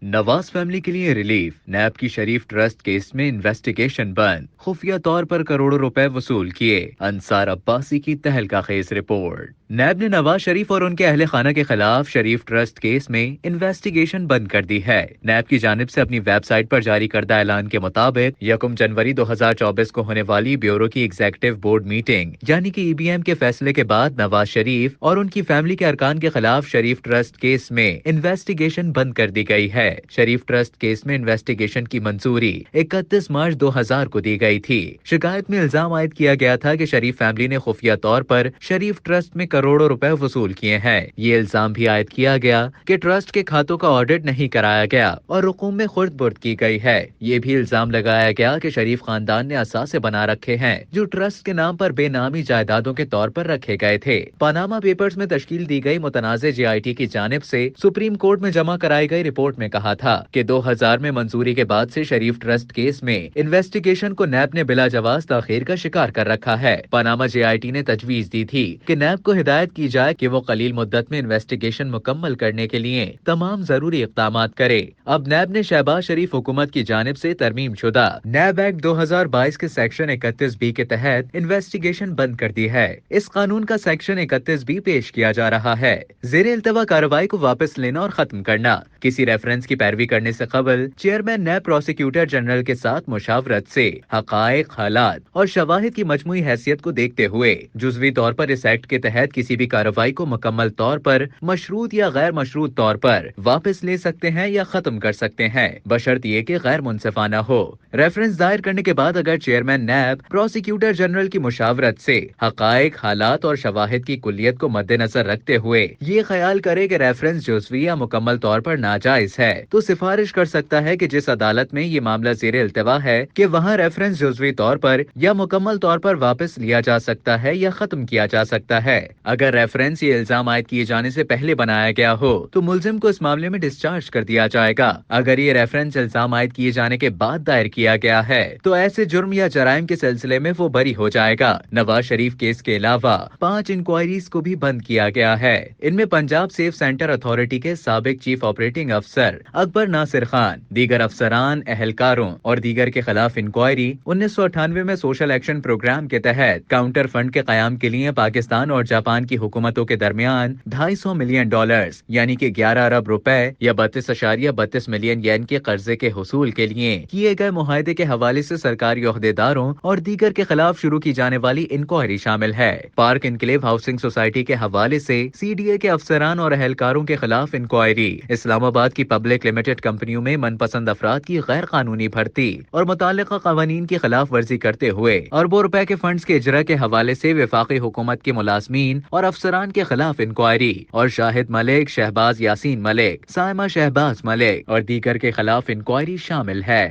نواز family کے لیے relief, NAB کی شریف ٹرسٹ کیس میں انویسٹیگیشن بند، خفیہ طور پر کروڑوں روپے وصول کیے، انصار عباسی کی تہلکہ خیز رپورٹ۔ نیب نے نواز شریف اور ان کے اہل خانہ کے خلاف شریف ٹرسٹ کیس میں انویسٹیگیشن بند کر دی ہے۔ نیب کی جانب سے اپنی ویب سائٹ پر جاری کردہ اعلان کے مطابق 1 جنوری 2024 کو ہونے والی بیورو کی ایگزیکٹو بورڈ میٹنگ یعنی کہ EBM کے فیصلے کے بعد نواز شریف اور ان کی فیملی کے ارکان کے خلاف شریف ٹرسٹ کیس میں انویسٹیگیشن بند کر دی گئی ہے۔ شریف ٹرسٹ کیس میں انویسٹیگیشن کی منظوری 31 مارچ 2000 کو دی گئی تھی۔ شکایت میں الزام عائد کیا گیا تھا کہ شریف فیملی نے خفیہ طور پر شریف ٹرسٹ میں کروڑوں روپے وصول کیے ہیں۔ یہ الزام بھی عائد کیا گیا کہ ٹرسٹ کے کھاتوں کا آڈٹ نہیں کرایا گیا اور رقوم میں خرد برد کی گئی ہے۔ یہ بھی الزام لگایا گیا کہ شریف خاندان نے اثاثے بنا رکھے ہیں جو ٹرسٹ کے نام پر بے نامی جائیدادوں کے طور پر رکھے گئے تھے۔ پاناما پیپرز میں تشکیل دی گئی متنازع JIT کی جانب سے سپریم کورٹ میں جمع کرائی گئی رپورٹ میں کہا تھا کہ 2000 میں منظوری کے بعد سے شریف ٹرسٹ کیس میں انویسٹیگیشن کو نیب نے بلا جواز تاخیر کا شکار کر رکھا ہے۔ پاناما JIT نے تجویز دی تھی کہ نیب کو ہدایت کی جائے کہ وہ قلیل مدت میں انویسٹیگیشن مکمل کرنے کے لیے تمام ضروری اقدامات کرے۔ اب نیب نے شہباز شریف حکومت کی جانب سے ترمیم شدہ نیب ایکٹ 2022 کے سیکشن 31B کے تحت انویسٹیگیشن بند کر دی ہے۔ اس قانون کا سیکشن 31B پیش کیا جا رہا ہے۔ زیر التوا کارروائی کو واپس لینا اور ختم کرنا۔ کسی ریفرنس کی پیروی کرنے سے قبل چیئرمین نیب پروسیکیوٹر جنرل کے ساتھ مشاورت سے حقائق، حالات اور شواہد کی مجموعی حیثیت کو دیکھتے ہوئے جزوی طور پر اس ایکٹ کے تحت کسی بھی کارروائی کو مکمل طور پر مشروط یا غیر مشروط طور پر واپس لے سکتے ہیں یا ختم کر سکتے ہیں، بشرط یہ کہ غیر منصفانہ ہو۔ ریفرنس دائر کرنے کے بعد اگر چیئرمین نیب پروسیکیوٹر جنرل کی مشاورت سے حقائق، حالات اور شواہد کی کلیت کو مد نظر رکھتے ہوئے یہ خیال کرے کہ ریفرنس جزوی یا مکمل طور پر ناجائز ہے تو سفارش کر سکتا ہے کہ جس عدالت میں یہ معاملہ زیر التوا ہے کہ وہاں ریفرنس جزوی طور پر یا مکمل طور پر واپس لیا جا سکتا ہے یا ختم کیا جا سکتا ہے۔ اگر ریفرنس یہ الزام عائد کیے جانے سے پہلے بنایا گیا ہو تو ملزم کو اس معاملے میں ڈسچارج کر دیا جائے گا۔ اگر یہ ریفرنس الزام عائد کیے جانے کے بعد دائر کیا گیا ہے تو ایسے جرم یا جرائم کے سلسلے میں وہ بری ہو جائے گا۔ نواز شریف کیس کے علاوہ 5 انکوائریز کو بھی بند کیا گیا ہے۔ ان میں پنجاب سیف سینٹر اتھارٹی کے سابق چیف آپریٹنگ افسر اکبر ناصر خان، دیگر افسران، اہلکاروں اور دیگر کے خلاف انکوائری 1998 میں سوشل ایکشن پروگرام کے تحت کاؤنٹر فنڈ کے قیام کے لیے پاکستان اور جاپان کی حکومتوں کے درمیان $250 ملین یعنی کہ 11 ارب روپے یا 32.32 ملین ین کے قرضے کے حصول کے لیے کیے گئے معاہدے کے حوالے سے سرکاری عہدیداروں اور دیگر کے خلاف شروع کی جانے والی انکوائری شامل ہے۔ پارک انکلیو ہاؤسنگ سوسائٹی کے حوالے سے CDA کے افسران اور اہلکاروں کے خلاف انکوائری، اسلام آباد کی پبلک لمیٹڈ کمپنیوں میں من پسند افراد کی غیر قانونی بھرتی اور متعلقہ قوانین کی خلاف ورزی کرتے ہوئے اربوں روپے کے فنڈز کے اجرا کے حوالے سے وفاقی حکومت کے ملازمین اور افسران کے خلاف انکوائری اور شاہد ملک، شہباز یاسین ملک، سائمہ شہباز ملک اور دیگر کے خلاف انکوائری شامل ہے۔